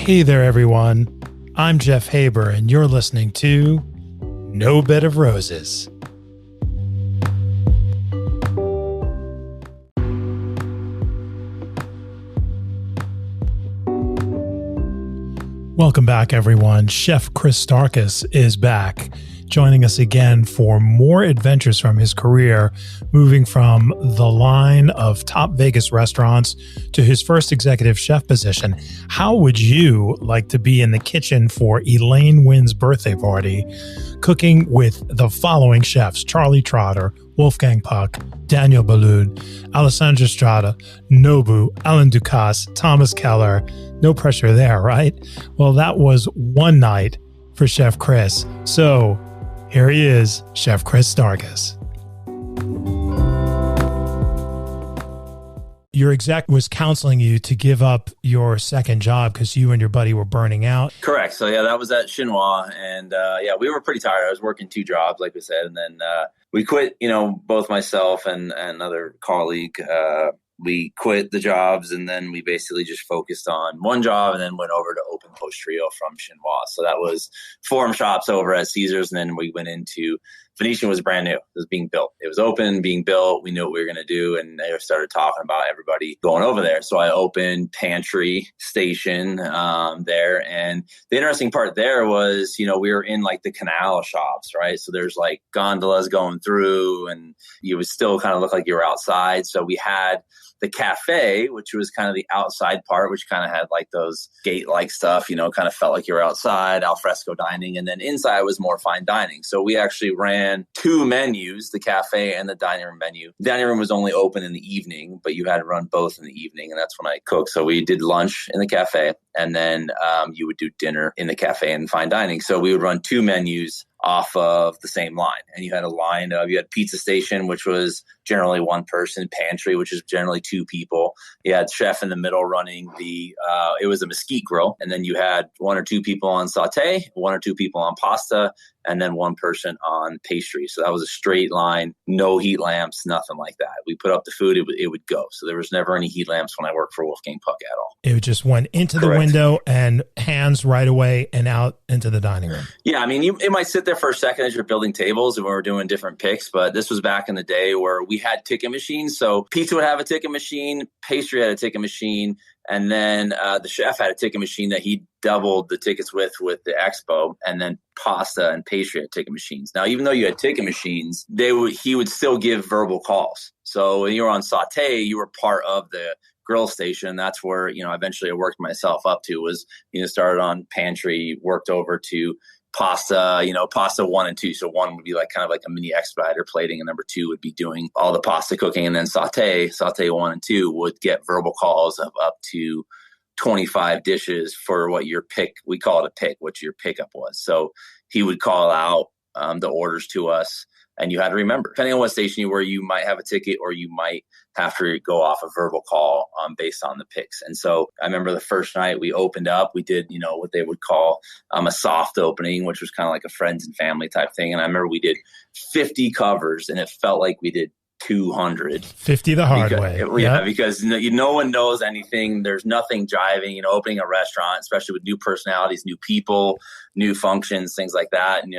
Hey there, everyone. I'm Jeff Haber, and you're listening to No Bed of Roses. Welcome back, everyone. Chef Chris Starkus is back, joining us again for more adventures from his career, moving from the line of top Vegas restaurants to his first executive chef position. How would you like to be in the kitchen for Elaine Wynn's birthday party, cooking with the following chefs: Charlie Trotter, Wolfgang Puck, Daniel Boulud, Alessandro Stratta, Nobu, Alain Ducasse, Thomas Keller? No pressure there, right? Well, that was one night for Chef Chris. So here he is, Chef Chris Starkus. Your exec was counseling you to give up your second job because you and your buddy were burning out. Correct. So yeah, that was at Chinois. And we were pretty tired. I was working two jobs, like we said. And then we quit, both myself and another colleague. We quit the jobs, and then we basically just focused on one job and then went over to open PostTrio from Chinois. So that was forum shops over at Caesars. And then we went into Venetian. Was brand new. It was being built. It was open, being built. We knew what we were going to do. And they started talking about everybody going over there. So I opened Pastry Station there. And the interesting part there was, we were in like the canal shops, right? So there's like gondolas going through, and you would still kind of look like you were outside. So we had the cafe, which was kind of the outside part, which kind of had like those gate-like stuff, kind of felt like you were outside, al fresco dining. And then inside was more fine dining. So we actually ran two menus, the cafe and the dining room menu. The dining room was only open in the evening, but you had to run both in the evening. And that's when I cooked. So we did lunch in the cafe, and then you would do dinner in the cafe and fine dining. So we would run two menus off of the same line. And you had a line of, you had Pizza Station, which was generally one person, Pantry, which is generally two people. You had chef in the middle running it was a mesquite grill. And then you had one or two people on sauté, one or two people on pasta, and then one person on pastry. So that was a straight line, no heat lamps, nothing like that. We put up the food, it would go. So there was never any heat lamps when I worked for Wolfgang Puck at all. It just went into the window and hands right away and out into the dining room. Yeah, I mean, it might sit there for a second as you're building tables and we were doing different picks, but this was back in the day where we had ticket machines. So pizza would have a ticket machine, pastry had a ticket machine, and then the chef had a ticket machine that he doubled the tickets with the expo, and then pasta and pastry had ticket machines. Now, even though you had ticket machines, he would still give verbal calls. So when you were on sauté, you were part of the grill station. That's where, eventually I worked myself up to was, started on Pantry, worked over to pasta, pasta 1 and 2. So 1 would be like kind of like a mini expediter plating, and number 2 would be doing all the pasta cooking. And then sauté 1 and 2 would get verbal calls of up to 25 dishes for what your pick, we call it a pick, what your pickup was. So he would call out the orders to us, and you had to remember, depending on what station you were, you might have a ticket or you might have to go off a verbal call based on the picks. And so I remember the first night we opened up, we did, what they would call a soft opening, which was kind of like a friends and family type thing. And I remember we did 50 covers, and it felt like we did 200. 50 the hard way. Yeah, because no one knows anything. There's nothing jiving, opening a restaurant, especially with new personalities, new people, new functions, things like that. And,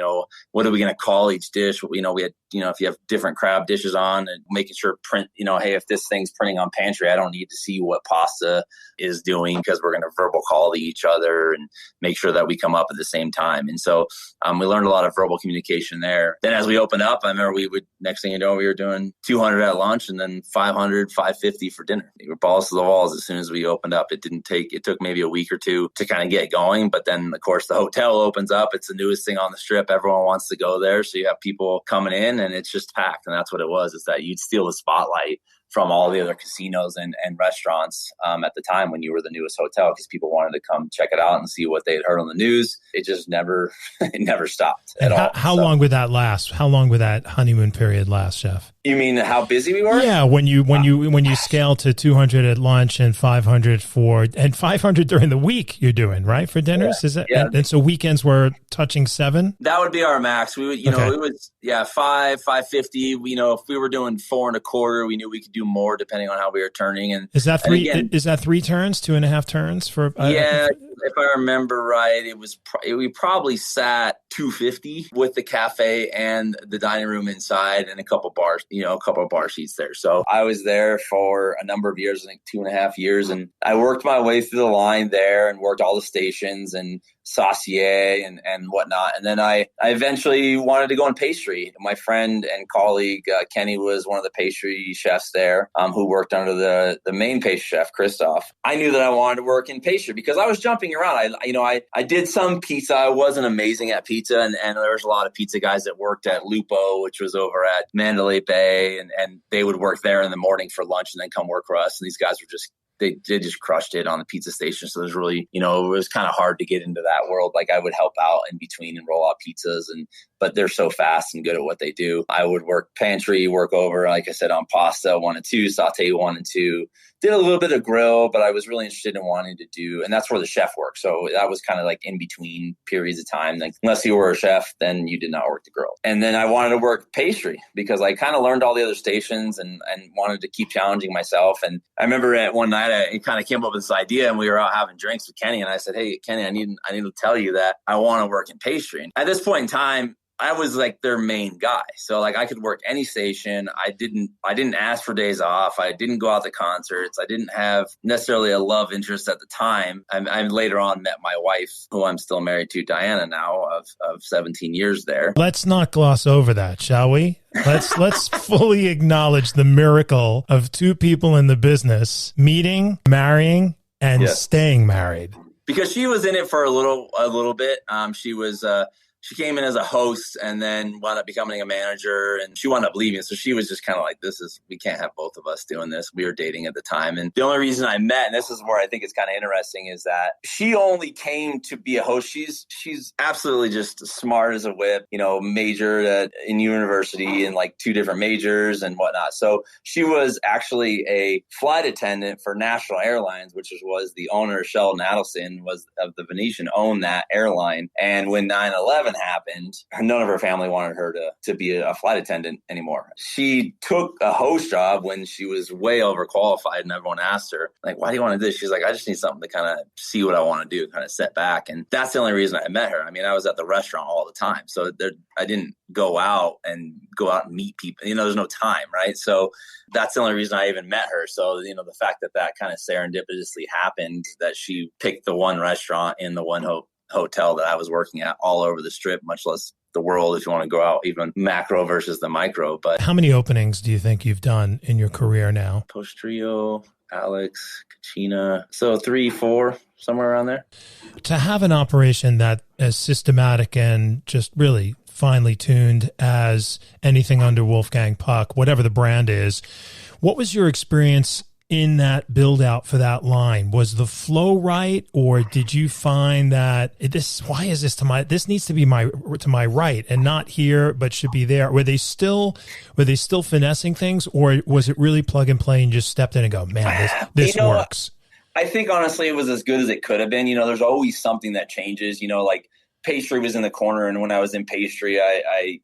what are we going to call each dish? We had, if you have different crab dishes on, and making sure print, hey, if this thing's printing on Pantry, I don't need to see what pasta is doing, because we're going to verbal call to each other and make sure that we come up at the same time. And so we learned a lot of verbal communication there. Then as we opened up, I remember next thing you know, we were doing 200 at lunch, and then 500, 550 for dinner. We were balls to the walls as soon as we opened up. It took maybe a week or two to kind of get going. But then, of course, the hotel opens up. It's the newest thing on the strip. Everyone wants to go there. So you have people coming in, and it's just packed. And that's what it was, is that you'd steal the spotlight from all the other casinos and restaurants at the time when you were the newest hotel, because people wanted to come check it out and see what they had heard on the news. It just never stopped at all. How long would that last? How long would that honeymoon period last, Chef? You mean how busy we were? Yeah, when you scale to 200 at lunch and 500 during the week, you're doing right for dinners. Yeah. Is that? Yeah. And so weekends were touching 7. That would be our max. We would, it was 550. If we were doing 4 1/4, we knew we could do more depending on how we were turning. And is that 3? Is that 3 turns, 2.5 turns for? if I remember right, it was we probably sat 250 with the cafe and the dining room inside and a couple bars, a couple of bar seats there. So I was there for a number of years, I think 2.5 years. And I worked my way through the line there and worked all the stations and saucier and whatnot. And then I eventually wanted to go in pastry. My friend and colleague, Kenny, was one of the pastry chefs there who worked under the main pastry chef, Christoph. I knew that I wanted to work in pastry because I was jumping around. I did some pizza. I wasn't amazing at pizza. And there was a lot of pizza guys that worked at Lupo, which was over at Mandalay Bay. And they would work there in the morning for lunch and then come work for us. And these guys were they just crushed it on the pizza station. So there's really, it was kind of hard to get into that world. Like I would help out in between and roll out pizzas but they're so fast and good at what they do. I would work pantry, work over, like I said, on pasta 1 and 2, saute 1 and 2. Did a little bit of grill, but I was really interested in wanting to do, and that's where the chef worked. So that was kind of like in between periods of time. Like unless you were a chef, then you did not work the grill. And then I wanted to work pastry because I kind of learned all the other stations and wanted to keep challenging myself. And I remember at one night I kind of came up with this idea, and we were out having drinks with Kenny, and I said, "Hey, Kenny, I need to tell you that I want to work in pastry." And at this point in time, I was like their main guy. So like I could work any station. I didn't ask for days off. I didn't go out to concerts. I didn't have necessarily a love interest at the time. I later on met my wife, who I'm still married to, Diana, now of 17 years there. Let's not gloss over that, shall we? Let's fully acknowledge the miracle of two people in the business meeting, marrying, and staying married. Because she was in it for a little bit. She came in as a host and then wound up becoming a manager, and she wound up leaving. So she was just kind of like, we can't have both of us doing this. We were dating at the time. And the only reason I met, and this is where I think it's kind of interesting, is that she only came to be a host. She's absolutely just smart as a whip, majored in university in like 2 different majors and whatnot. So she was actually a flight attendant for National Airlines, which was the owner, Sheldon Adelson, was of the Venetian, owned that airline. And when 9/11 happened, none of her family wanted her to be a flight attendant anymore. She took a host job when she was way overqualified, and everyone asked her, like, "Why do you want to do this?" She's like, "I just need something to kind of see what I want to do, kind of set back." And that's the only reason I met her. I mean, I was at the restaurant all the time, so I didn't go out and meet people. There's no time, right? So that's the only reason I even met her. So, the fact that kind of serendipitously happened, that she picked the one restaurant in the one hotel that I was working at all over the strip, much less the world, if you want to go out even macro versus the micro. But how many openings do you think you've done in your career now? PostTrio, Alex, Kachina. So 3, 4, somewhere around there. To have an operation that as systematic and just really finely tuned as anything under Wolfgang Puck, whatever the brand is, what was your experience in that build out for that line? Was the flow right, or did you find that this needs to be to my right and not here, but should be there? Were they still finessing things, or was it really plug and play and just stepped in and go, man, this works? I think honestly it was as good as it could have been. There's always something that changes, like pastry was in the corner, and when I was in pastry,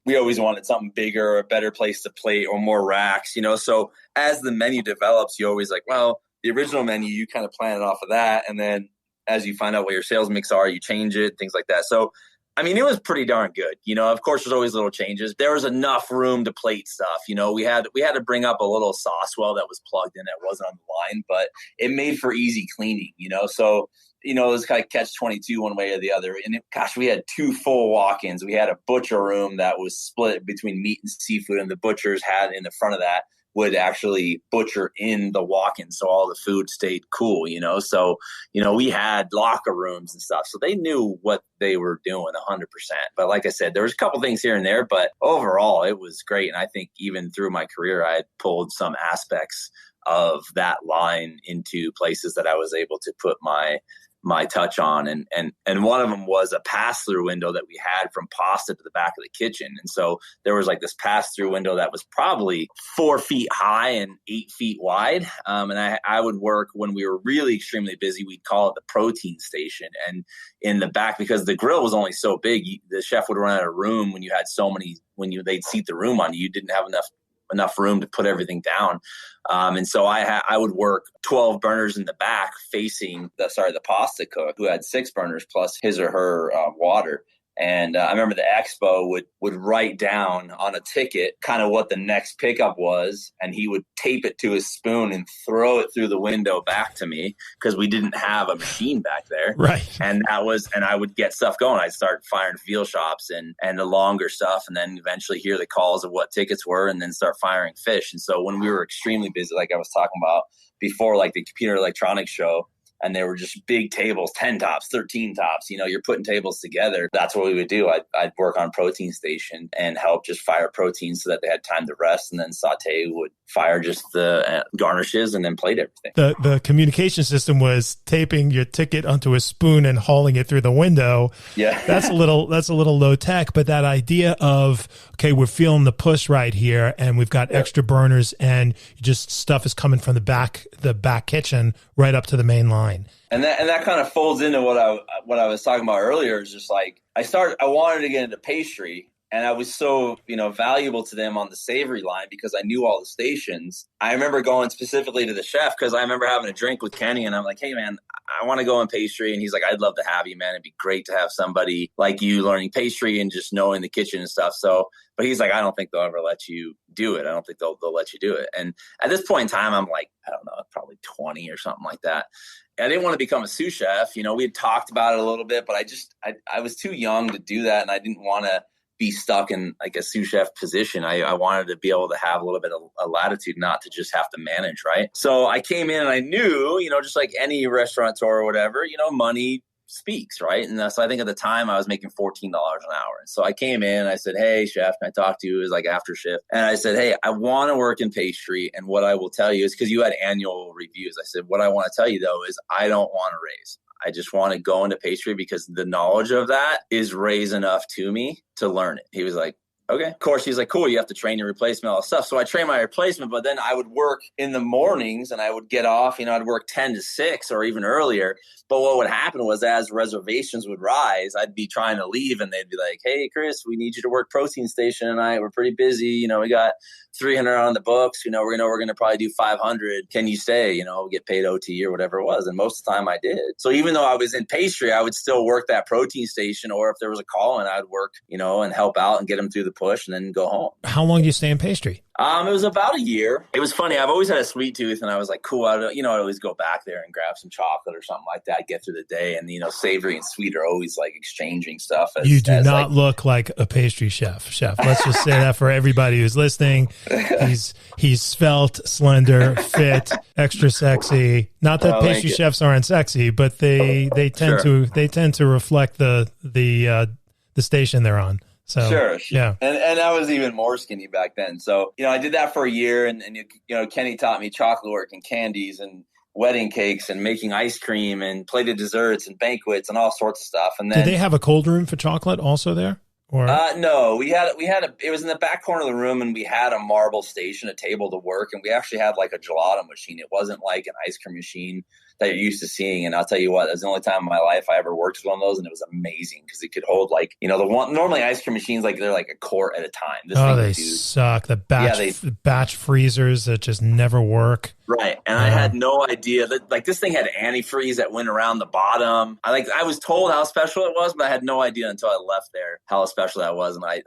we always wanted something bigger, or a better place to plate, or more racks, So as the menu develops, you always like, well, the original menu, you kind of plan it off of that, and then as you find out what your sales mix are, you change it, things like that. So, I mean, it was pretty darn good. Of course, there's always little changes. There was enough room to plate stuff. We had to bring up a little sauce well that was plugged in that wasn't on the line, but it made for easy cleaning. So. It was kind of catch-22 one way or the other. And we had 2 full walk-ins. We had a butcher room that was split between meat and seafood, and the butchers had in the front of that would actually butcher in the walk-in, so all the food stayed cool, So, we had locker rooms and stuff. So they knew what they were doing 100%. But like I said, there was a couple things here and there, but overall it was great. And I think even through my career, I had pulled some aspects of that line into places that I was able to put my touch on. And one of them was a pass-through window that we had from pasta to the back of the kitchen. And so there was like this pass-through window that was probably 4 feet high and 8 feet wide. And I would work when we were really extremely busy. We'd call it the protein station. And in the back, because the grill was only so big, the chef would run out of room when you had so many, they'd seat the room on you. You didn't have enough enough room to put everything down. And so I would work 12 burners in the back facing the pasta cook, who had 6 burners plus his or her water. And I remember the expo would write down on a ticket kind of what the next pickup was, and he would tape it to his spoon and throw it through the window back to me because we didn't have a machine back there. Right. And I would get stuff going. I'd start firing field shops and the longer stuff, and then eventually hear the calls of what tickets were, and then start firing fish. And so when we were extremely busy, like I was talking about before, like the computer electronics show, and they were just big tables, 10 tops, 13 tops. You're putting tables together. That's what we would do. I'd work on protein station and help just fire protein so that they had time to rest. And then Saute would fire just the garnishes and then plate everything. The communication system was taping your ticket onto a spoon and hauling it through the window. Yeah. That's a little low tech, but that idea of, okay, we're feeling the push right here and we've got extra burners and just stuff is coming from the back kitchen right up to the main line. And that kind of folds into what I was talking about earlier. Is just like I wanted to get into pastry, and I was so valuable to them on the savory line because I knew all the stations. I remember going specifically to the chef because I remember having a drink with Kenny, and I'm like, hey man, I want to go in pastry. And he's like, I'd love to have you, man. It'd be great to have somebody like you learning pastry and just knowing the kitchen and stuff. So, but he's like, I don't think they'll ever let you do it. I don't think they'll let you do it. And at this point in time, I'm like, I don't know, probably 20 or something like that. I didn't want to become a sous chef. We had talked about it a little bit, but I was too young to do that. And I didn't want to be stuck in like a sous chef position. I wanted to be able to have a little bit of a latitude, not to just have to manage. Right. So I came in and I knew, just like any restaurateur or whatever, money speaks, right? And so I think at the time I was making $14 an hour. And so I came in and I said, hey, chef, can I talk to you? It was like after shift. And I said, hey, I want to work in pastry. And what I will tell you is, because you had annual reviews, I said, what I want to tell you though is I don't want to raise. I just want to go into pastry because the knowledge of that is raised enough to me to learn it. He was like, okay. Of course, he's like, cool, you have to train your replacement, all that stuff. So I trained my replacement, but then I would work in the mornings and I would get off, I'd work 10 to 6 or even earlier. But what would happen was as reservations would rise, I'd be trying to leave and they'd be like, hey, Chris, we need you to work protein station tonight. We're pretty busy. We got 300 on the books. We're going to probably do 500. Can you stay, get paid OT or whatever it was. And most of the time I did. So even though I was in pastry, I would still work that protein station, or if there was a call in, I'd work, and help out and get them through the push and then go home. How long do you stay in pastry? It was about a year. It was funny. I've always had a sweet tooth, and I was like, cool. I'd always go back there and grab some chocolate or something like that, get through the day. And, savory and sweet are always like exchanging stuff. You do not look like a pastry chef. Let's just say that for everybody who's listening. He's svelte, slender, fit, extra sexy. Not that pastry chefs aren't sexy, but they tend to reflect the station they're on. So, sure. Yeah. And I was even more skinny back then. So, I did that for a year and Kenny taught me chocolate work and candies and wedding cakes and making ice cream and plated desserts and banquets and all sorts of stuff. And then did they have a cold room for chocolate also there? Or no, it was in the back corner of the room and we had a marble station, a table to work. And we actually had like a gelato machine. It wasn't like an ice cream machine that you're used to seeing. And I'll tell you what, that was the only time in my life I ever worked with one of those. And it was amazing because it could hold like, normally ice cream machines, like they're like a quart at a time. They suck. The batch freezers that just never work. Right. And I had no idea that like this thing had antifreeze that went around the bottom. I was told how special it was, but I had no idea until I left there how special that was. And I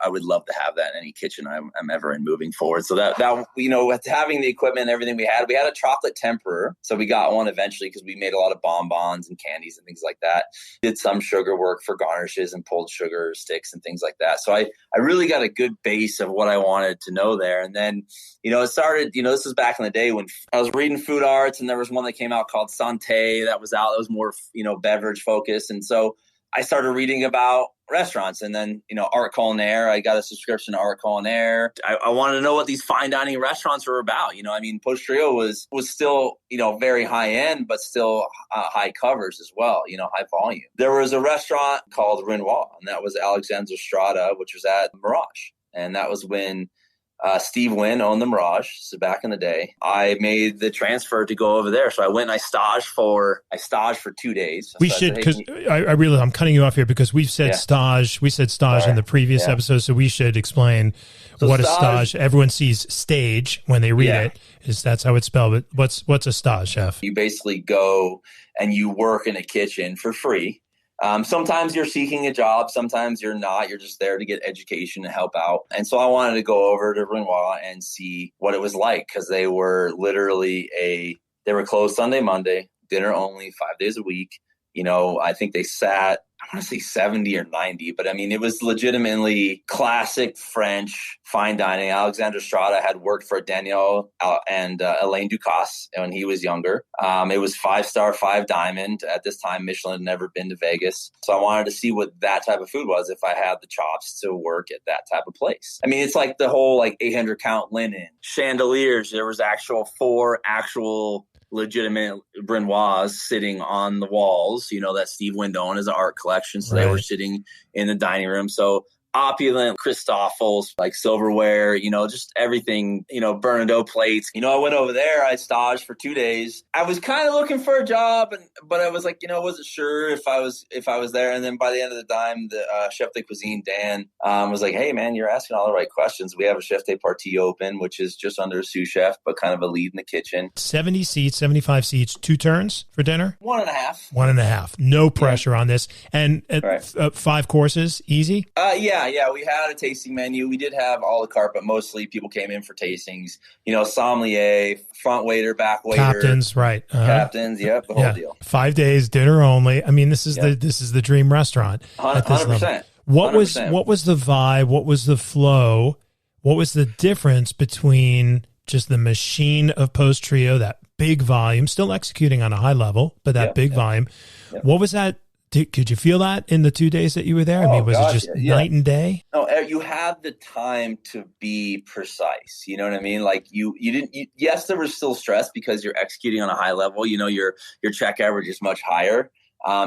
would love to have that in any kitchen I'm ever in moving forward. So that with having the equipment and everything we had a chocolate temperer. So we got one eventually because we made a lot of bonbons and candies and things like that. Did some sugar work for garnishes and pulled sugar sticks and things like that. So I really got a good base of what I wanted to know there. And then, it started, this was back in the day when I was reading food arts, and there was one that came out called Santé that was out. That was more, beverage focused. And so I started reading about restaurants, and then, Art Culinaire. I got a subscription to Art Culinaire. I wanted to know what these fine dining restaurants were about. PostTrio was still, very high end, but still high covers as well, high volume. There was a restaurant called Renoir, and that was Alessandro Stratta, which was at Mirage. And that was when Steve Wynn owned the Mirage. So back in the day, I made the transfer to go over there. So I went and I staged for 2 days. We should, because I'm cutting you off here because we've said stage. We said stage in the previous episode, so we should explain what a stage. Everyone sees stage when they read it. That's how it's spelled. But what's a stage, chef? You basically go and you work in a kitchen for free. Sometimes you're seeking a job, sometimes you're not. You're just there to get education and help out. And so I wanted to go over to Renoir and see what it was like, because they were literally they were closed Sunday, Monday, dinner only, 5 days a week. You know, I think they sat, I want to say 70 or 90, but I mean, it was legitimately classic French fine dining. Alessandro Stratta had worked for Daniel and Alain Ducasse when he was younger. It was 5-star, 5 diamond. At this time, Michelin had never been to Vegas. So I wanted to see what that type of food was if I had the chops to work at that type of place. I mean, it's like the whole 800 count linen, chandeliers. There was 4 actual legitimate Renoirs sitting on the walls, that Steve Wynn owned as an art collection. So they were sitting in the dining room. So opulent Christoffels, silverware, just everything, Bernardo plates. I went over there, I staged for 2 days. I was kind of looking for a job, but I was wasn't sure if I was there. And then by the end of the time, the chef de cuisine, Dan, was like, hey man, you're asking all the right questions. We have a chef de partie open, which is just under a sous chef, but kind of a lead in the kitchen. 70 seats, 75 seats, 2 turns for dinner? 1.5. 1.5. No pressure on this. And 5 courses, easy? Yeah, we had a tasting menu. We did have a la carte, but mostly people came in for tastings. Sommelier, front waiter, back waiter, captains, right? Captains, the whole deal. 5 days, dinner only. I mean, this is the dream restaurant. 100%. What was the vibe? What was the flow? What was the difference between just the machine of PostTrio, that big volume, still executing on a high level, but that big volume? What was that? Could you feel that in the 2 days that you were there? I mean, was it just night and day? No, you had the time to be precise. You know what I mean? You didn't. Yes, there was still stress because you're executing on a high level. Your check average is much higher.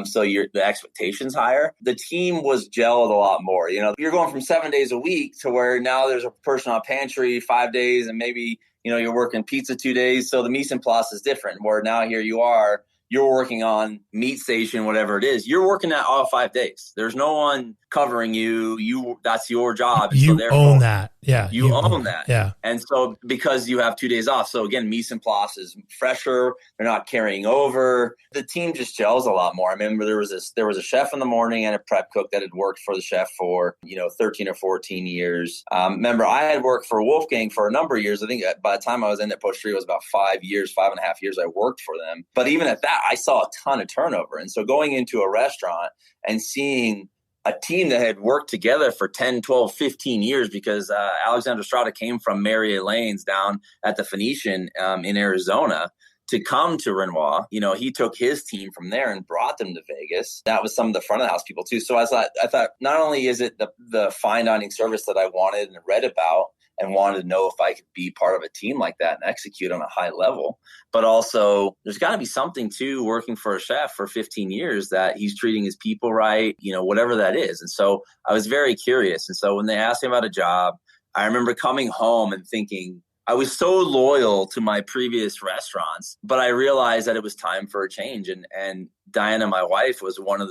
So the expectations higher. The team was gelled a lot more. You're going from 7 days a week to where now there's a person on pantry 5 days, and maybe you're working pizza 2 days. So the mise en place is different. Where now here you are. You're working on meat station, whatever it is. You're working that all 5 days. There's no one covering you. That's your job. You own that. Yeah. You own that. Yeah. And so because you have 2 days off. So again, mise en place is fresher. They're not carrying over. The team just gels a lot more. I remember there was a chef in the morning and a prep cook that had worked for the chef for, 13 or 14 years. Remember, I had worked for Wolfgang for a number of years. I think by the time I was in at PostTrio, it was about 5.5 years I worked for them. But even at that, I saw a ton of turnover. And so going into a restaurant and seeing a team that had worked together for 10, 12, 15 years, because Alessandro Stratta came from Mary Elaine's down at the Phoenician in Arizona to come to Renoir. He took his team from there and brought them to Vegas. That was some of the front of the house people too. So I thought not only is it the fine dining service that I wanted and read about, and wanted to know if I could be part of a team like that and execute on a high level. But also, there's got to be something too, working for a chef for 15 years, that he's treating his people right, whatever that is. And so I was very curious. And so when they asked me about a job, I remember coming home and thinking, I was so loyal to my previous restaurants, but I realized that it was time for a change. And Diana, my wife, was one of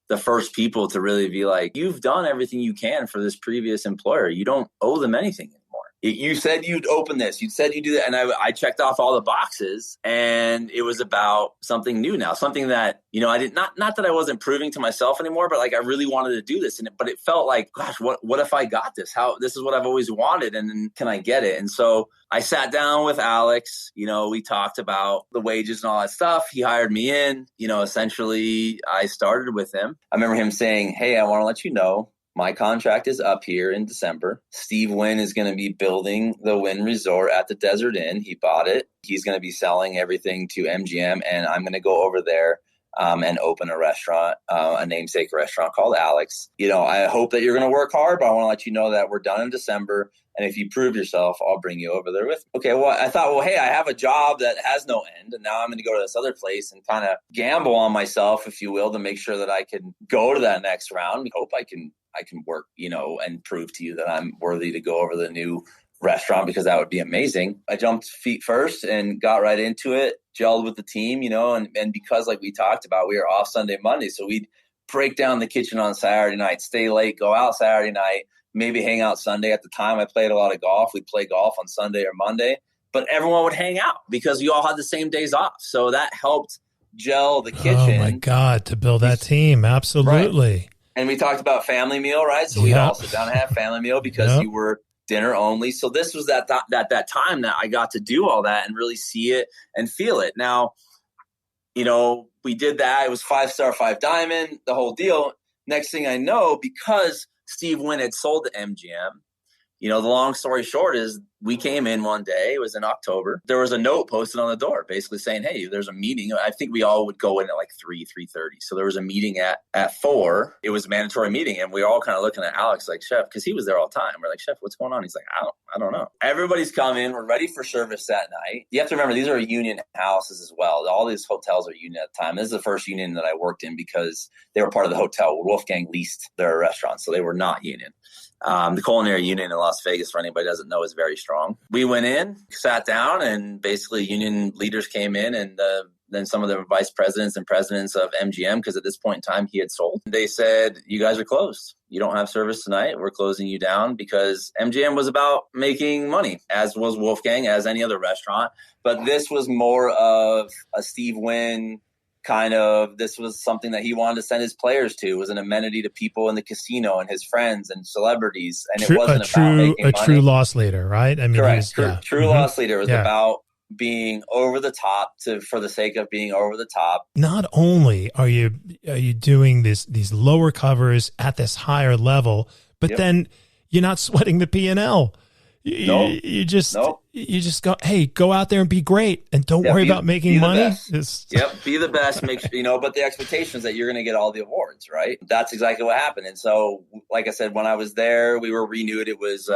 the first people to really be like, you've done everything you can for this previous employer. You don't owe them anything anymore. You said you'd open this. You said you'd do that. And I checked off all the boxes, and it was about something new now, something that, I did not that I wasn't proving to myself anymore, but I really wanted to do this. But it felt like, gosh, what if I got this? This is what I've always wanted. And then can I get it? And so I sat down with Alex, we talked about the wages and all that stuff. He hired me in, essentially I started with him. I remember him saying, hey, I want to let you know, my contract is up here in December. Steve Wynn is going to be building the Wynn Resort at the Desert Inn. He bought it. He's going to be selling everything to MGM, and I'm going to go over there and open a restaurant, a namesake restaurant called Alex. I hope that you're going to work hard, but I want to let you know that we're done in December. And if you prove yourself, I'll bring you over there with me. Okay, well, I thought, hey, I have a job that has no end. And now I'm going to go to this other place and kind of gamble on myself, if you will, to make sure that I can go to that next round. I hope I can work, and prove to you that I'm worthy to go over the new restaurant because that would be amazing. I jumped feet first and got right into it, gelled with the team, and because like we talked about, we were off Sunday, Monday. So we'd break down the kitchen on Saturday night, stay late, go out Saturday night, maybe hang out Sunday. At the time, I played a lot of golf. We'd play golf on Sunday or Monday, but everyone would hang out because we all had the same days off. So that helped gel the kitchen. Oh my God, to build that team. Absolutely. Right. And we talked about family meal, right? So we'd all sit down and have family meal because you were dinner only. So this was that time that I got to do all that and really see it and feel it. Now, we did that. It was 5-star, 5 diamond, the whole deal. Next thing I know, because Steve Wynn had sold to MGM, the long story short is we came in one day. It was in October. There was a note posted on the door basically saying, hey, there's a meeting. I think we all would go in at like 3:30. So there was a meeting at 4. It was a mandatory meeting. And we were all kind of looking at Alex like, Chef, because he was there all the time. We're like, Chef, what's going on? He's like, I don't know. Everybody's coming. We're ready for service that night. You have to remember, these are union houses as well. All these hotels are union at the time. This is the first union that I worked in because they were part of the hotel. Wolfgang leased their restaurant, so they were not union. The culinary union in Las Vegas, for anybody who doesn't know, is very strong. We went in, sat down, and basically union leaders came in, and then some of the vice presidents and presidents of MGM, because at this point in time he had sold. They said, you guys are closed. You don't have service tonight. We're closing you down, because MGM was about making money, as was Wolfgang, as any other restaurant. But this was more of a Steve Wynn this was something that he wanted to send his players to. It was an amenity to people in the casino and his friends and celebrities. And it wasn't about making money. True loss leader, right? I mean, correct. True loss leader. It was about being over the top for the sake of being over the top. Not only are you doing these lower covers at this higher level, but then you're not sweating the P&L. You just go, hey, go out there and be great, and don't worry about making money. Be the best. Make sure, but the expectation is that you're going to get all the awards, right? That's exactly what happened. And so, like I said, when I was there, we were renewed. It was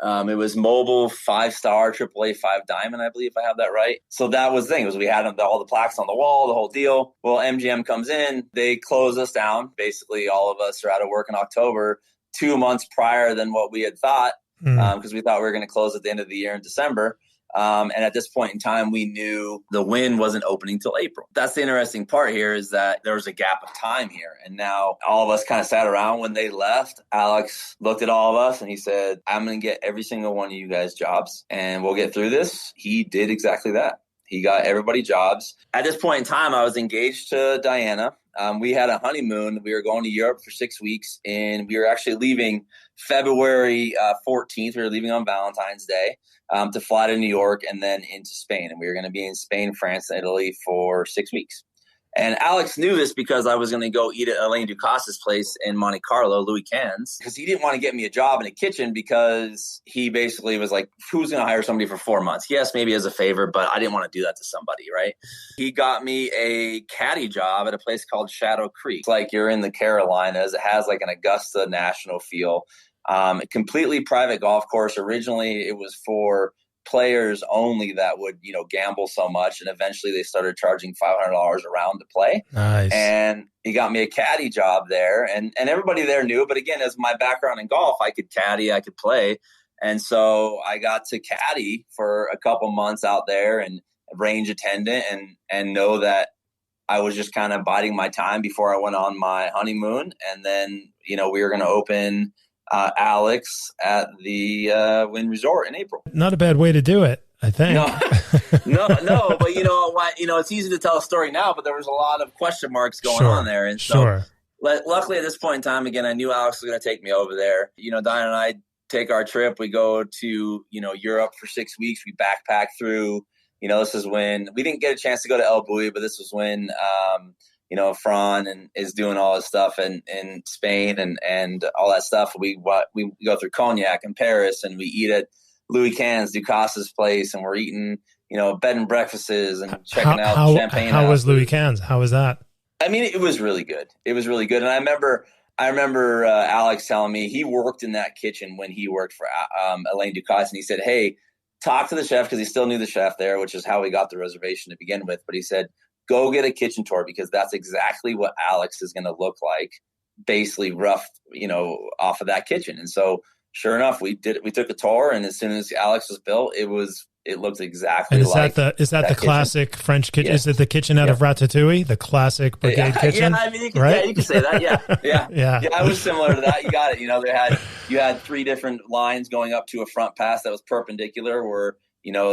mobile 5-star, AAA 5 diamond, I believe, if I have that right. So that was the thing, was we had all the plaques on the wall, the whole deal. Well, MGM comes in, they close us down. Basically, all of us are out of work in October, 2 months prior than what we had thought. Because we thought we were going to close at the end of the year in December. And at this point in time, we knew the Wynn wasn't opening till April. That's the interesting part here, is that there was a gap of time here. And now all of us kind of sat around when they left. Alex looked at all of us and he said, I'm going to get every single one of you guys jobs and we'll get through this. He did exactly that. He got everybody jobs. At this point in time, I was engaged to Diana. We had a honeymoon. We were going to Europe for 6 weeks, and we were actually leaving February 14th. We were leaving on Valentine's Day to fly to New York and then into Spain. And we were going to be in Spain, France, and Italy for 6 weeks. And Alex knew this because I was going to go eat at Alain Ducasse's place in Monte Carlo, Louis Cannes, because he didn't want to get me a job in a kitchen, because he basically was like, who's going to hire somebody for 4 months? Yes, maybe as a favor, but I didn't want to do that to somebody, right? He got me a caddy job at a place called Shadow Creek. It's like you're in the Carolinas. It has like an Augusta National feel. A completely private golf course. Originally, it was for players only that would, gamble so much. And eventually they started charging $500 a round to play. Nice. And he got me a caddy job there. And everybody there knew. But again, as my background in golf, I could caddy, I could play. And so I got to caddy for a couple months out there and range attendant and know that I was just kind of biding my time before I went on my honeymoon. And then, we were going to open Alex at the Wynn Resort in April. Not a bad way to do it, I think. No, but it's easy to tell a story now, but there was a lot of question marks going on there. And so luckily at this point in time, again, I knew Alex was going to take me over there. Diane and I take our trip. We go to, Europe for 6 weeks. We backpack through, this is when we didn't get a chance to go to El Bulli, but this was when, Fran is doing all his stuff in Spain and all that stuff. We go through Cognac in Paris, and we eat at Louis Cannes, Ducasse's place, and we're eating, bed and breakfasts and checking out champagne. How was Louis Cannes? How was that? I mean, it was really good. It was really good. And I remember Alex telling me he worked in that kitchen when he worked for Alain Ducasse, and he said, hey, talk to the chef, because he still knew the chef there, which is how we got the reservation to begin with. But he said, go get a kitchen tour, because that's exactly what Alex is going to look like, basically rough, off of that kitchen. And so sure enough, we took a tour, and as soon as Alex was built, it looked exactly like is that the classic kitchen? French kitchen? Yeah. Is it the kitchen out of Ratatouille, the classic brigade kitchen? Yeah, I mean, you can say that. Yeah. It was similar to that. You got it. You had 3 different lines going up to a front pass that was perpendicular, where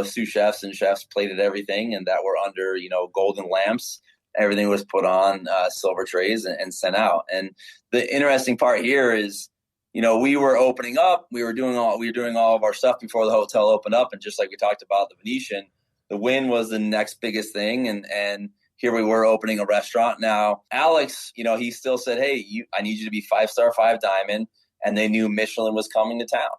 sous chefs and chefs plated everything, and that were under golden lamps. Everything was put on silver trays and sent out. And the interesting part here is, we were opening up. We were doing all of our stuff before the hotel opened up, and just like we talked about the Venetian, the Wynn was the next biggest thing, and here we were opening a restaurant. Now, Alex, he still said, "Hey, I need you to be 5-star, 5 diamond," and they knew Michelin was coming to town.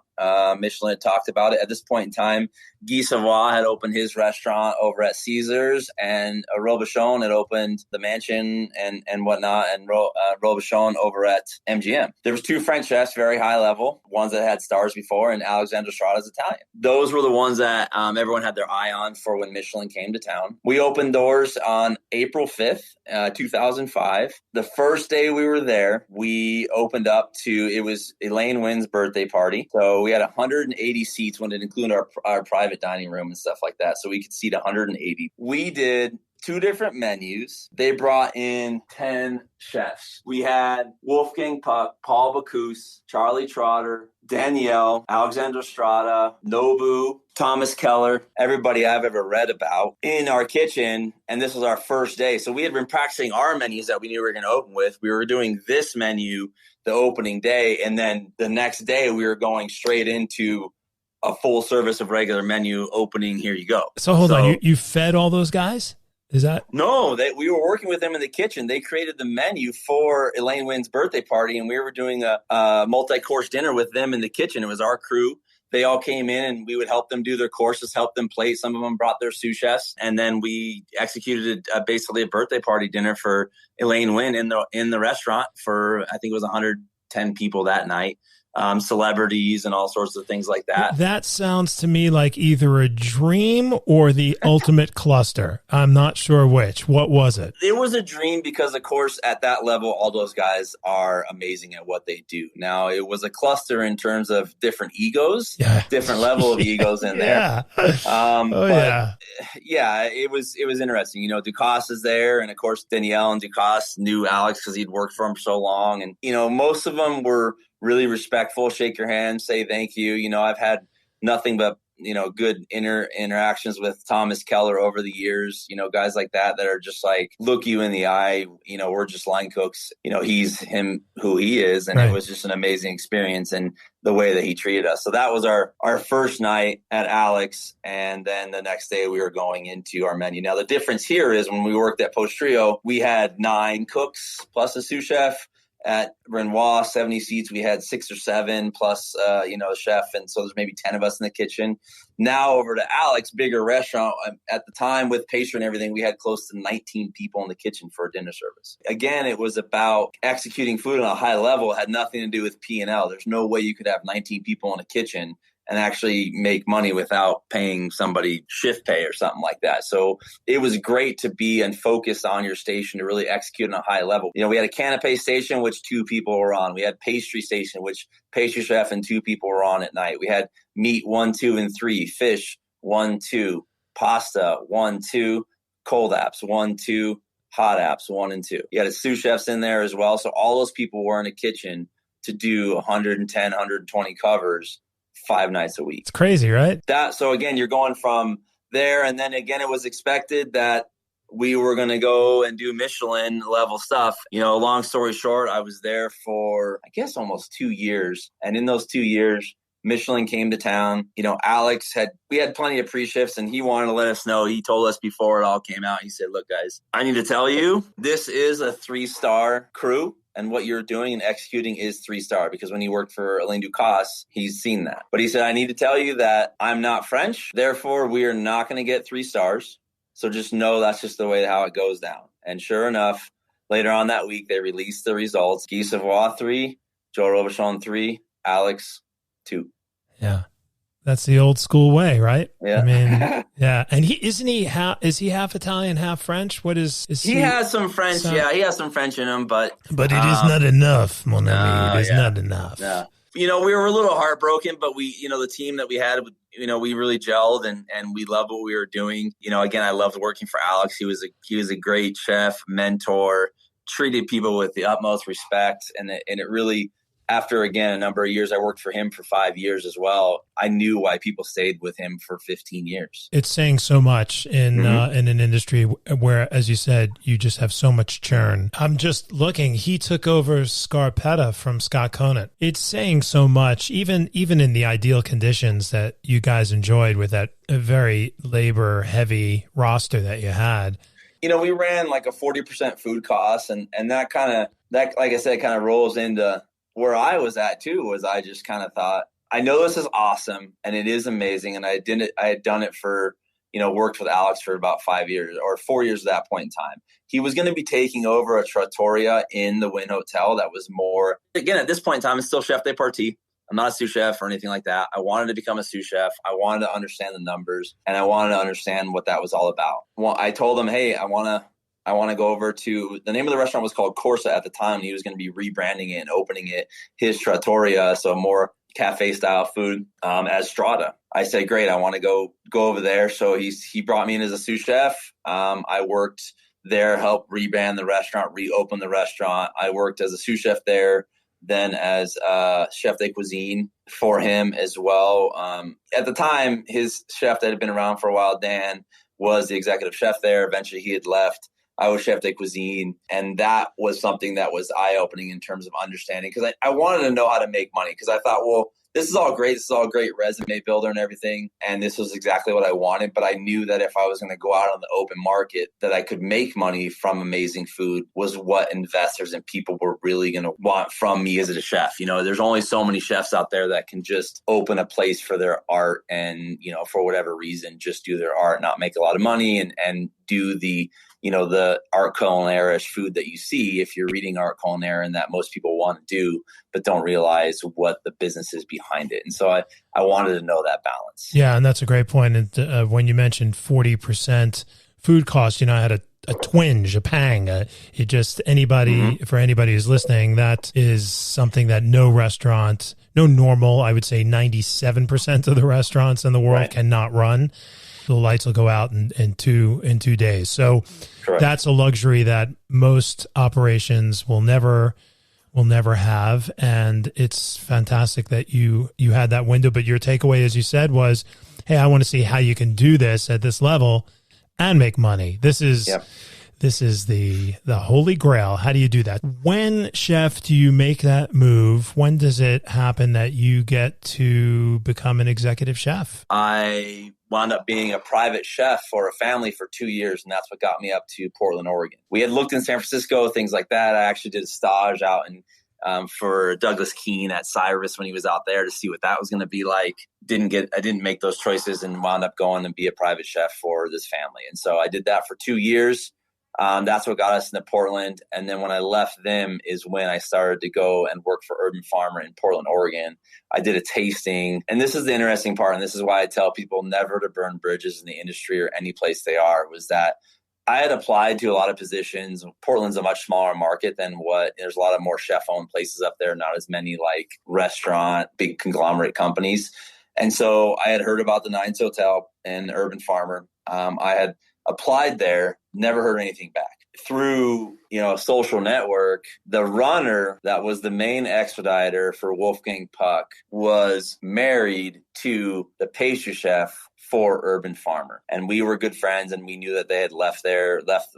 Michelin had talked about it at this point in time. Guy Savoy had opened his restaurant over at Caesars, and Robuchon had opened the Mansion and whatnot, and Robuchon over at MGM. There was 2 French chefs, very high level, ones that had stars before, and Alessandro Stratta is Italian. Those were the ones that everyone had their eye on for when Michelin came to town. We opened doors on April 5th, 2005. The first day we were there, we opened up it was Elaine Wynn's birthday party. So we had 180 seats when it included our private dining room and stuff like that. So we could seat 180. We did 2 different menus. They brought in 10 chefs. We had Wolfgang Puck, Paul Bocuse, Charlie Trotter, Danielle, Alessandro Stratta, Nobu, Thomas Keller, everybody I've ever read about in our kitchen. And this was our first day. So we had been practicing our menus that we knew we were going to open with. We were doing this menu the opening day. And then the next day we were going straight into a full service of regular menu opening. Here you go. So hold on. You fed all those guys? Is that? No, we were working with them in the kitchen. They created the menu for Elaine Wynn's birthday party, and we were doing a multi-course dinner with them in the kitchen. It was our crew. They all came in, and we would help them do their courses, help them plate. Some of them brought their sous chefs, and then we executed basically a birthday party dinner for Elaine Wynn in the restaurant for, I think it was 110 people that night. Celebrities and all sorts of things like that. That sounds to me like either a dream or the ultimate cluster. I'm not sure which. What was it? It was a dream because, of course, at that level, all those guys are amazing at what they do. Now, it was a cluster in terms of different egos, different level of egos in there. Yeah, it was interesting. Ducasse is there, and of course, Danielle and Ducasse knew Alex because he'd worked for him so long, and most of them were really respectful, shake your hand, say thank you. I've had nothing but, good interactions with Thomas Keller over the years, guys like that are just like, look you in the eye, we're just line cooks, he's him who he is. And It was just an amazing experience and the way that he treated us. So that was our first night at Alex. And then the next day we were going into our menu. Now, the difference here is when we worked at PostTrio, we had 9 cooks plus a sous chef. At Renoir, 70 seats, we had 6 or 7 plus, a chef. And so there's maybe 10 of us in the kitchen. Now over to Alex, bigger restaurant. At the time with pastry and everything, we had close to 19 people in the kitchen for a dinner service. Again, it was about executing food on a high level. It had nothing to do with P&L. There's no way you could have 19 people in a kitchen and actually make money without paying somebody shift pay or something like that. So it was great to be and focus on your station to really execute on a high level. We had a canapé station, which 2 people were on. We had pastry station, which pastry chef and 2 people were on at night. We had meat 1, 2, and 3, fish 1, 2, pasta 1, 2, cold apps 1, 2, hot apps 1 and 2. You had a sous chefs in there as well. So all those people were in a kitchen to do 110, 120 covers 5 nights a week. It's crazy, right? So again, you're going from there. And then again, it was expected that we were going to go and do Michelin level stuff. Long story short, I was there for, I guess, almost 2 years. And in those 2 years, Michelin came to town. We had plenty of pre-shifts and he wanted to let us know. He told us before it all came out. He said, look, guys, I need to tell you, this is a 3-star crew. And what you're doing and executing is 3-star, because when he worked for Alain Ducasse, he's seen that. But he said, I need to tell you that I'm not French. Therefore, we are not going to get 3 stars. So just know that's just the way how it goes down. And sure enough, later on that week, they released the results. Guy Savoy 3, Joe Robuchon 3, Alex 2. Yeah. That's the old school way, right? Yeah. I mean, yeah. And is he half Italian, half French? He has some French. He has some French in him, but it is not enough, mon ami. It is not enough. Yeah. We were a little heartbroken, but the team that we had, we really gelled and we loved what we were doing. Again, I loved working for Alex. He was a great chef, mentor, treated people with the utmost respect. And it really, after, again, a number of years, I worked for him for 5 years as well. I knew why people stayed with him for 15 years. It's saying so much in an industry where, as you said, you just have so much churn. I'm just looking. He took over Scarpetta from Scott Conant. It's saying so much, even in the ideal conditions that you guys enjoyed with that very labor-heavy roster that you had. We ran like a 40% food cost, and that, like I said, kind of rolls into where I was at too. Was I just kind of thought, I know this is awesome and it is amazing, and I had done it for, worked with Alex for about 5 years or 4 years at that point in time. He was going to be taking over a trattoria in the Wynn Hotel that was more, again, at this point in time, it's still chef de partie. I'm not a sous chef or anything like that. I wanted to become a sous chef. I wanted to understand the numbers, and I wanted to understand what that was all about. Well, I told him, hey, I want to go over to, the name of the restaurant was called Corsa at the time, and he was going to be rebranding it and opening it, his trattoria, so more cafe style food, as Strata. I said, great, I want to go over there. So he brought me in as a sous chef. I worked there, helped rebrand the restaurant, reopen the restaurant. I worked as a sous chef there, then as chef de cuisine for him as well. At the time, his chef that had been around for a while, Dan, was the executive chef there. Eventually he had left. I was chef de cuisine, and that was something that was eye-opening in terms of understanding, because I wanted to know how to make money, because I thought, well, this is all great. This is all great resume builder and everything, and this was exactly what I wanted, but I knew that if I was going to go out on the open market, that I could make money from amazing food was what investors and people were really going to want from me as a chef. There's only so many chefs out there that can just open a place for their art and, for whatever reason, just do their art, not make a lot of money and do the art culinary food that you see if you're reading art culinary, and that most people want to do, but don't realize what the business is behind it. And so I wanted to know that balance. Yeah, and that's a great point. And when you mentioned 40% food cost, I had a twinge, a pang. It just, for anybody who's listening, that is something that no normal, I would say 97% of the restaurants in the world cannot run. The lights will go out in 2 days. So correct. That's a luxury that most operations will never have. And it's fantastic that you had that window. But your takeaway, as you said, was, hey, I want to see how you can do this at this level and make money. This is the holy grail. How do you do that? When, chef, do you make that move? When does it happen that you get to become an executive chef? I wound up being a private chef for a family for 2 years, and that's what got me up to Portland, Oregon. We had looked in San Francisco, things like that. I actually did a stage out for Douglas Keane at Cyrus when he was out there to see what that was going to be like. I didn't make those choices and wound up going and be a private chef for this family. And so I did that for 2 years. That's what got us into Portland. And then when I left them is when I started to go and work for Urban Farmer in Portland, Oregon. I did a tasting. And this is the interesting part. And this is why I tell people never to burn bridges in the industry or any place they are, was that I had applied to a lot of positions. Portland's a much smaller market than there's a lot of more chef-owned places up there, not as many like restaurant, big conglomerate companies. And so I had heard about the Nines Hotel and Urban Farmer. I had applied there, never heard anything back. Through, a social network, the runner that was the main expediter for Wolfgang Puck was married to the pastry chef for Urban Farmer. And we were good friends, and we knew that they had left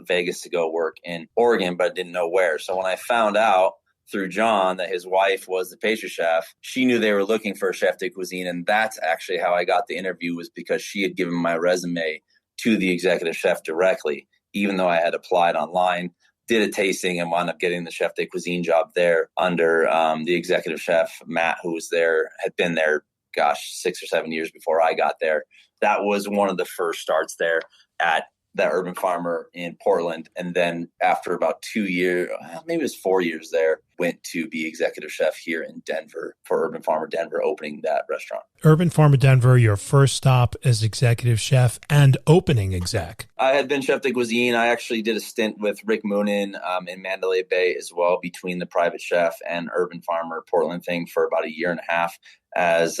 Vegas to go work in Oregon, but didn't know where. So when I found out through John that his wife was the pastry chef, she knew they were looking for a chef de cuisine. And that's actually how I got the interview, was because she had given my resume to the executive chef directly, even though I had applied online, did a tasting, and wound up getting the chef de cuisine job there under the executive chef, Matt, who was there, had been there, 6 or 7 years before I got there. That was one of the first starts there at that urban farmer in Portland. And then after about 2 years, maybe it was 4 years there, went to be executive chef here in Denver for Urban Farmer Denver, opening that restaurant. Urban Farmer Denver, your first stop as executive chef and opening exec. I had been chef de cuisine. I actually did a stint with Rick Moonen in Mandalay Bay as well, between the private chef and Urban Farmer Portland thing for about a year and a half as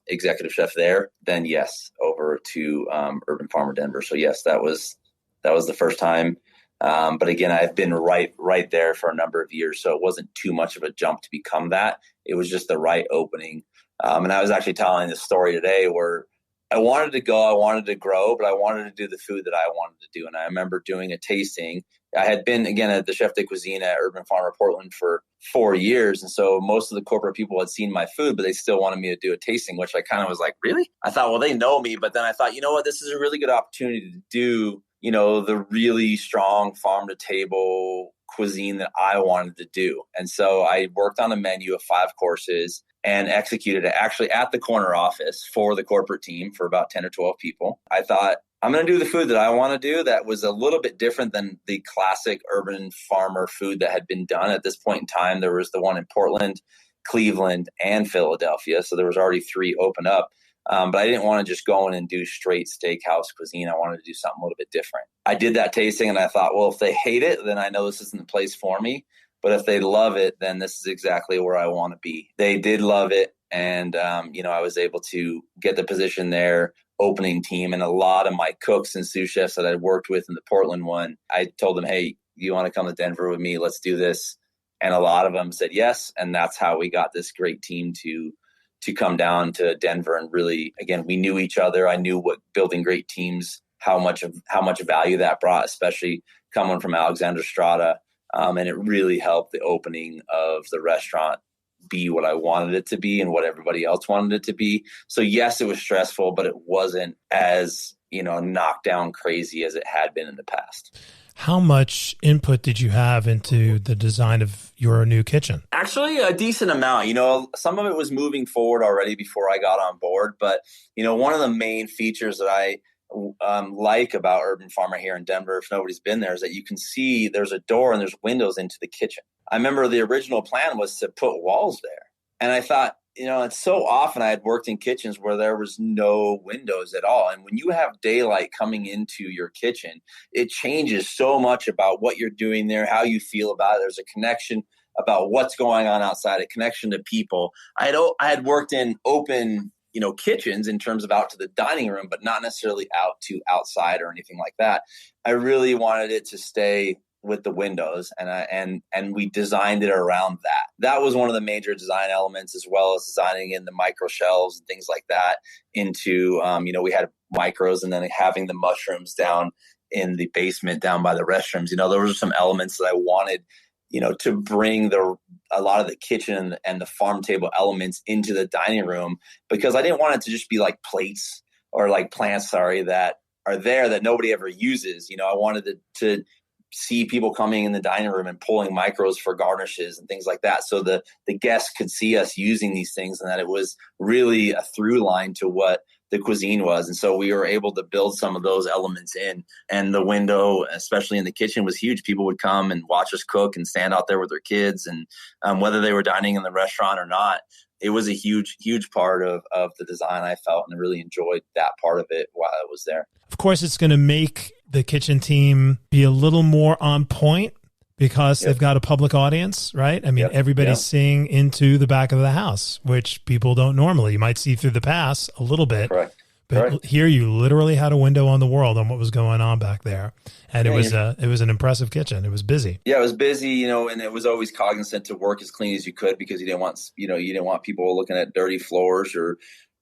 executive chef there. Then yes, over to Urban Farmer Denver. So yes, that was the first time. But again, I've been right there for a number of years, so it wasn't too much of a jump to become that. It was just the right opening. And I was actually telling this story today where I wanted to go, I wanted to grow, but I wanted to do the food that I wanted to do. And I remember doing a tasting. I had been, again, at the chef de cuisine at Urban Farmer Portland for 4 years. And so most of the corporate people had seen my food, but they still wanted me to do a tasting, which I kind of was like, really? I thought, well, they know me. But then I thought, you know what, this is a really good opportunity to do, you know, the really strong farm to table cuisine that I wanted to do. And so I worked on a menu of 5 courses and executed it actually at the corner office for the corporate team for about 10 or 12 people. I thought, I'm going to do the food that I want to do that was a little bit different than the classic urban farmer food that had been done. At this point in time, there was the one in Portland, Cleveland, and Philadelphia. So there was already 3 open up. But I didn't want to just go in and do straight steakhouse cuisine. I wanted to do something a little bit different. I did that tasting and I thought, well, if they hate it, then I know this isn't the place for me. But if they love it, then this is exactly where I want to be. They did love it. And, I was able to get the position there, opening team. And a lot of my cooks and sous chefs that I worked with in the Portland one, I told them, hey, you want to come to Denver with me? Let's do this. And a lot of them said yes. And that's how we got this great team to come down to Denver. And really, again, we knew each other. I knew what building great teams, how much value that brought, especially coming from Alessandro Stratta. And it really helped the opening of the restaurant be what I wanted it to be and what everybody else wanted it to be. So yes, it was stressful, but it wasn't as, knocked down crazy as it had been in the past. How much input did you have into the design of your new kitchen? Actually, a decent amount. Some of it was moving forward already before I got on board. But, one of the main features that I like about Urban Farmer here in Denver, if nobody's been there, is that you can see there's a door and there's windows into the kitchen. I remember the original plan was to put walls there. And I thought, it's so often I had worked in kitchens where there was no windows at all. And when you have daylight coming into your kitchen, it changes so much about what you're doing there, how you feel about it. There's a connection about what's going on outside, a connection to people. I had worked in open, kitchens in terms of out to the dining room, but not necessarily out to outside or anything like that. I really wanted it to stay with the windows, and we designed it around that. That was one of the major design elements, as well as designing in the micro shelves and things like that into, we had micros, and then having the mushrooms down in the basement down by the restrooms. Those are some elements that I wanted, to bring a lot of the kitchen and the farm table elements into the dining room, because I didn't want it to just be like plates or like plants, that are there that nobody ever uses. I wanted to see people coming in the dining room and pulling micros for garnishes and things like that. So the guests could see us using these things, and that it was really a through line to what the cuisine was. And so we were able to build some of those elements in, and the window, especially in the kitchen, was huge. People would come and watch us cook and stand out there with their kids. And whether they were dining in the restaurant or not, it was a huge, huge part of the design, I felt, and I really enjoyed that part of it while I was there. Of course, it's going to make the kitchen team be a little more on point because they've got a public audience, right? I mean, everybody's seeing into the back of the house, which people don't normally. You might see through the pass a little bit. Correct. But here you literally had a window on the world on what was going on back there. And it was an impressive kitchen. It was busy. Yeah, it was busy, and it was always cognizant to work as clean as you could, because you didn't want people looking at dirty floors or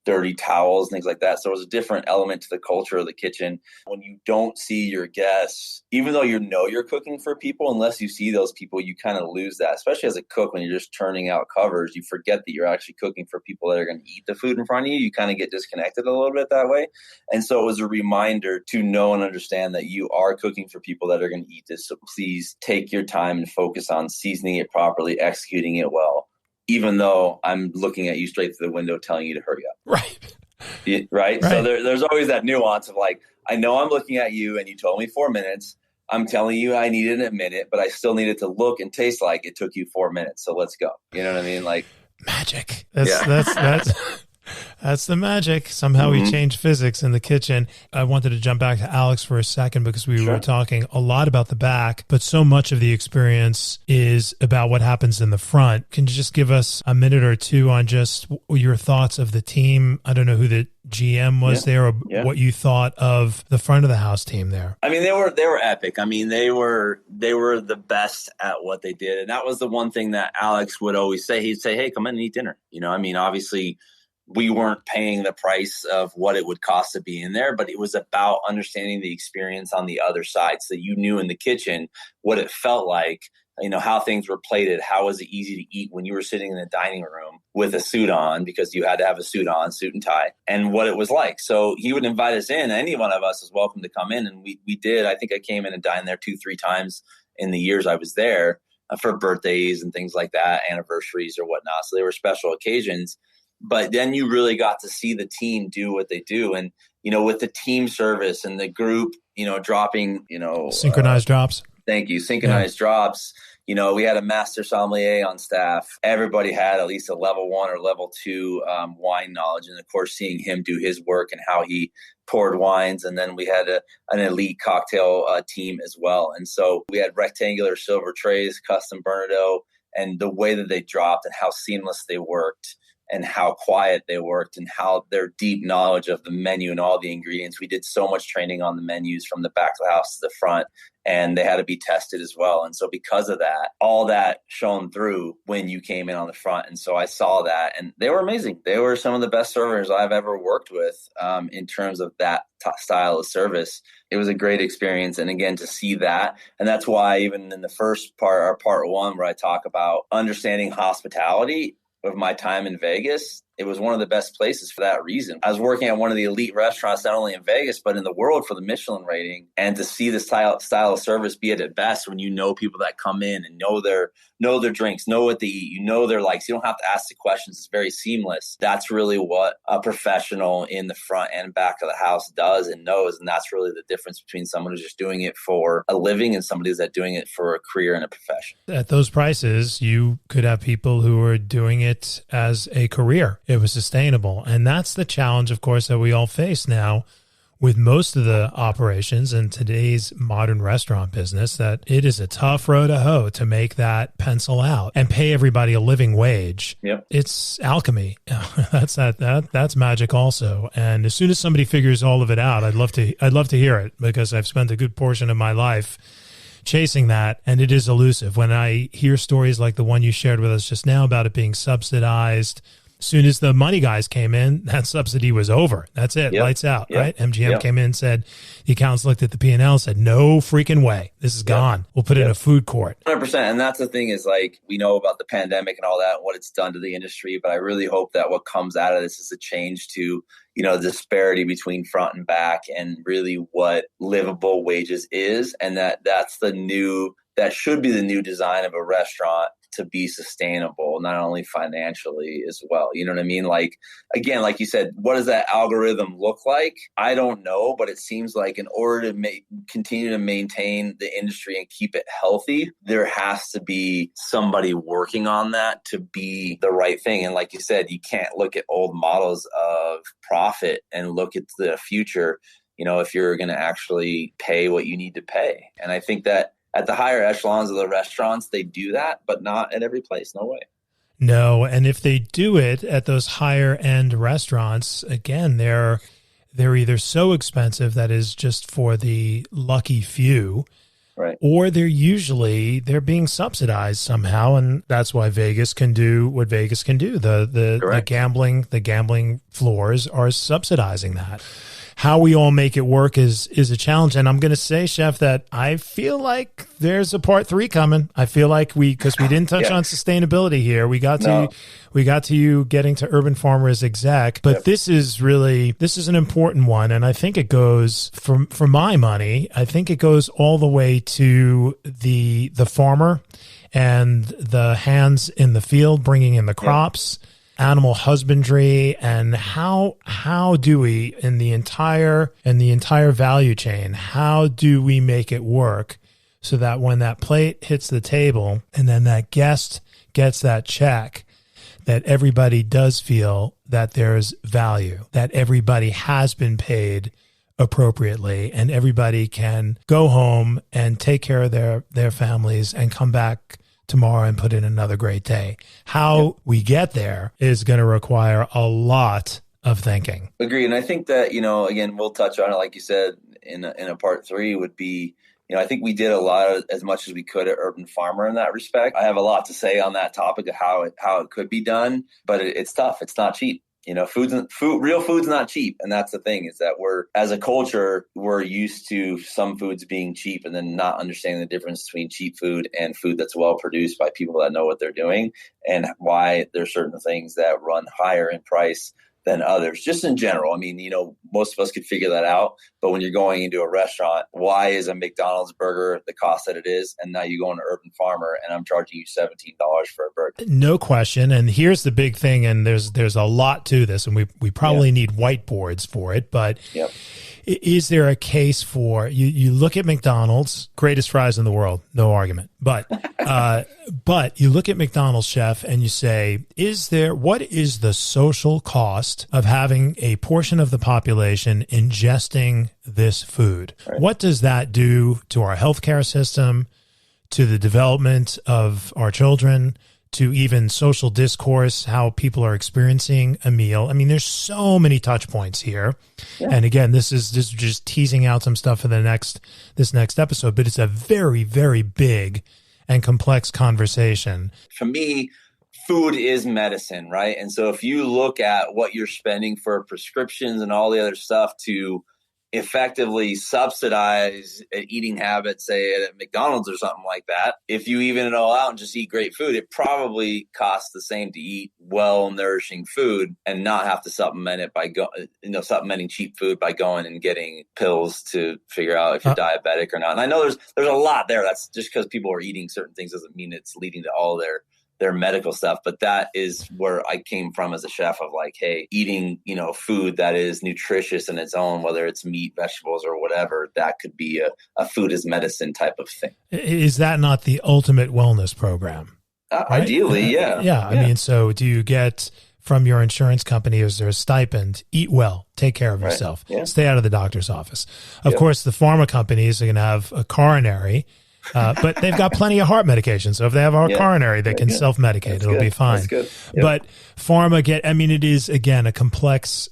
dirty towels, things like that. So it was a different element to the culture of the kitchen. When you don't see your guests, even though you're cooking for people, unless you see those people, you kind of lose that, especially as a cook. When you're just turning out covers, you forget that you're actually cooking for people that are going to eat the food in front of you. You kind of get disconnected a little bit that way. And so it was a reminder to know and understand that you are cooking for people that are going to eat this. So please take your time and focus on seasoning it properly, executing it well, even though I'm looking at you straight through the window telling you to hurry up. Right. Right? Right. So there's always that nuance of like, I know I'm looking at you and you told me 4 minutes. I'm telling you I needed a minute, but I still needed to look and taste like it took you 4 minutes. So let's go. You know what I mean? Like magic. yeah. That's the magic. Somehow we changed physics in the kitchen. I wanted to jump back to Alex for a second because we were talking a lot about the back, but so much of the experience is about what happens in the front. Can you just give us a minute or two on just your thoughts of the team? I don't know who the GM was there, or what you thought of the front of the house team there. I mean, they were epic. I mean, they were the best at what they did. And that was the one thing that Alex would always say. He'd say, hey, come in and eat dinner. You know, I mean, obviously we weren't paying the price of what it would cost to be in there, but it was about understanding the experience on the other side. So you knew in the kitchen what it felt like, you know, how things were plated, how was it easy to eat when you were sitting in the dining room with a suit on, because you had to have a suit on, suit and tie, and what it was like. So he would invite us in. Any one of us is welcome to come in. And we did. I think I came in and dined there 2-3 times in the years I was there for birthdays and things like that, anniversaries or whatnot. So they were special occasions. But then you really got to see the team do what they do. And, you know, with the team service and the group, you know, dropping, you know, synchronized drops. Thank you. Synchronized drops. You know, we had a master sommelier on staff. Everybody had at least a level 1 or level 2 wine knowledge. And of course, seeing him do his work and how he poured wines. And then we had an elite cocktail team as well. And so we had rectangular silver trays, custom Bernardo, and the way that they dropped and how seamless they worked, and how quiet they worked, and how their deep knowledge of the menu and all the ingredients. We did so much training on the menus from the back of the house to the front, and they had to be tested as well. And so because of that, all that shone through when you came in on the front. And so I saw that, and they were amazing. They were some of the best servers I've ever worked with in terms of that style of service. It was a great experience. And again, to see that, and that's why even in the first part, or part 1, where I talk about understanding hospitality, of my time in Vegas, it was one of the best places for that reason. I was working at one of the elite restaurants, not only in Vegas, but in the world for the Michelin rating. And to see the style of service be at its best when you know people that come in and know their drinks, know what they eat, you know their likes. You don't have to ask the questions. It's very seamless. That's really what a professional in the front and back of the house does and knows. And that's really the difference between someone who's just doing it for a living and somebody that's doing it for a career and a profession. At those prices, you could have people who are doing it as a career. It was sustainable. And that's the challenge, of course, that we all face now with most of the operations in today's modern restaurant business, that it is a tough row to hoe to make that pencil out and pay everybody a living wage. Yep. It's alchemy. That's magic also. And as soon as somebody figures all of it out, I'd love to hear it, because I've spent a good portion of my life chasing that, and it is elusive. When I hear stories like the one you shared with us just now about it being subsidized, as soon as the money guys came in, that subsidy was over. That's it. Yep. Lights out, right? MGM came in, said, the accountants looked at the P&L, said, no freaking way. This is gone. We'll put it in a food court. 100%. And that's the thing is, like, we know about the pandemic and all that, and what it's done to the industry, but I really hope that what comes out of this is a change to, you know, the disparity between front and back, and really what livable wages is. And that should be the new design of a restaurant to be sustainable, not only financially as well. You know what I mean? Like, again, like you said, what does that algorithm look like? I don't know, but it seems like in order to continue to maintain the industry and keep it healthy, there has to be somebody working on that to be the right thing. And like you said, you can't look at old models of profit and look at the future, you know, if you're going to actually pay what you need to pay. And I think that at the higher echelons of the restaurants, they do that, but not at every place. No way. No. And if they do it at those higher end restaurants, again, they're either so expensive that is just for the lucky few, right? Or they're being subsidized somehow. And that's why Vegas can do what Vegas can do. The gambling floors are subsidizing that. How we all make it work is a challenge. And I'm going to say, Chef, that I feel like there's a part 3 coming. I feel like because we didn't touch on sustainability here. We got to you getting to Urban Farmer as exec, but this is an important one. And I think it goes for my money. I think it goes all the way to the farmer and the hands in the field, bringing in the crops. animal husbandry, and how do we in the entire value chain, how do we make it work so that when that plate hits the table and then that guest gets that check, that everybody does feel that there's value, that everybody has been paid appropriately, and everybody can go home and take care of their families and come back tomorrow and put in another great day. How we get there is going to require a lot of thinking. Agreed. And I think that, again, we'll touch on it, like you said, in a part 3 would be, I think we did a lot of as much as we could at Urban Farmer in that respect. I have a lot to say on that topic of how it could be done, but it's tough. It's not cheap. Real food's not cheap. And that's the thing, is that as a culture, we're used to some foods being cheap and then not understanding the difference between cheap food and food that's well produced by people that know what they're doing, and why there's certain things that run higher in price than others, just in general. I mean, most of us could figure that out. But when you're going into a restaurant, why is a McDonald's burger the cost that it is? And now you go into Urban Farmer and I'm charging you $17 for a burger. No question. And here's the big thing, and there's a lot to this, and we probably need whiteboards for it. But is there a case for, you look at McDonald's, greatest fries in the world, no argument. But but you look at McDonald's, chef, and you say, what is the social cost of having a portion of the population ingesting this food? Right. What does that do to our healthcare system, to the development of our children, to even social discourse, how people are experiencing a meal? I mean, there's so many touch points here. Yeah. And again, this is just teasing out some stuff for this next episode, but it's a very, very big and complex conversation. For me, food is medicine, right? And so if you look at what you're spending for prescriptions and all the other stuff to effectively subsidize eating habits, say at McDonald's or something like that, if you even go out and just eat great food, it probably costs the same to eat well nourishing food and not have to supplement it by supplementing cheap food by going and getting pills to figure out if you're diabetic or not. And I know there's a lot there. That's just because people are eating certain things doesn't mean it's leading to all their medical stuff. But that is where I came from as a chef, of like, hey, eating, food that is nutritious in its own, whether it's meat, vegetables, or whatever, that could be a food as medicine type of thing. Is that not the ultimate wellness program? Right? Ideally, yeah. Yeah. I mean, so do you get from your insurance company, is there a stipend? Eat well, take care of yourself, stay out of the doctor's office. Of course, the pharma companies are going to have a coronary, but they've got plenty of heart medication. So if they have a coronary, they can self-medicate. It'll be fine. That's good. Yep. But pharma it is, again, a complex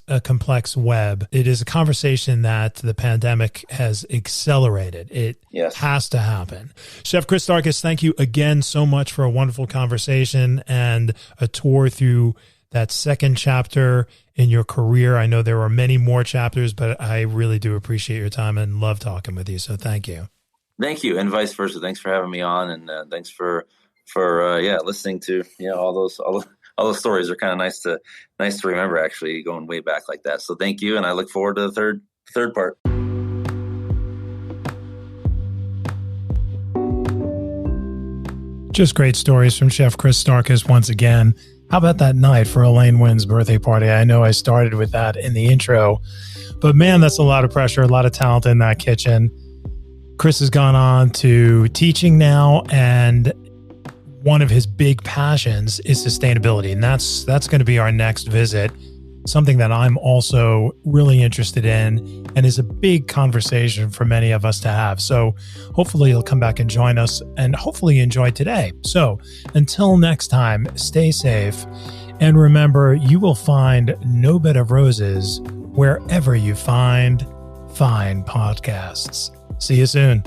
web. It is a conversation that the pandemic has accelerated. It has to happen. Chef Chris Starkus, thank you again so much for a wonderful conversation and a tour through that second chapter in your career. I know there were many more chapters, but I really do appreciate your time and love talking with you. So thank you. Thank you, and vice versa. Thanks for having me on, and thanks for listening to all those stories. Are kind of nice to remember, actually, going way back like that. So thank you, and I look forward to the third part. Just great stories from Chef Chris Starkus once again. How about that night for Elaine Wynn's birthday party? I know I started with that in the intro, but man, that's a lot of pressure, a lot of talent in that kitchen. Chris has gone on to teaching now, and one of his big passions is sustainability. And that's going to be our next visit, something that I'm also really interested in and is a big conversation for many of us to have. So hopefully you'll come back and join us, and hopefully you enjoyed today. So until next time, stay safe. And remember, you will find No Bed of Roses wherever you find fine podcasts. See you soon.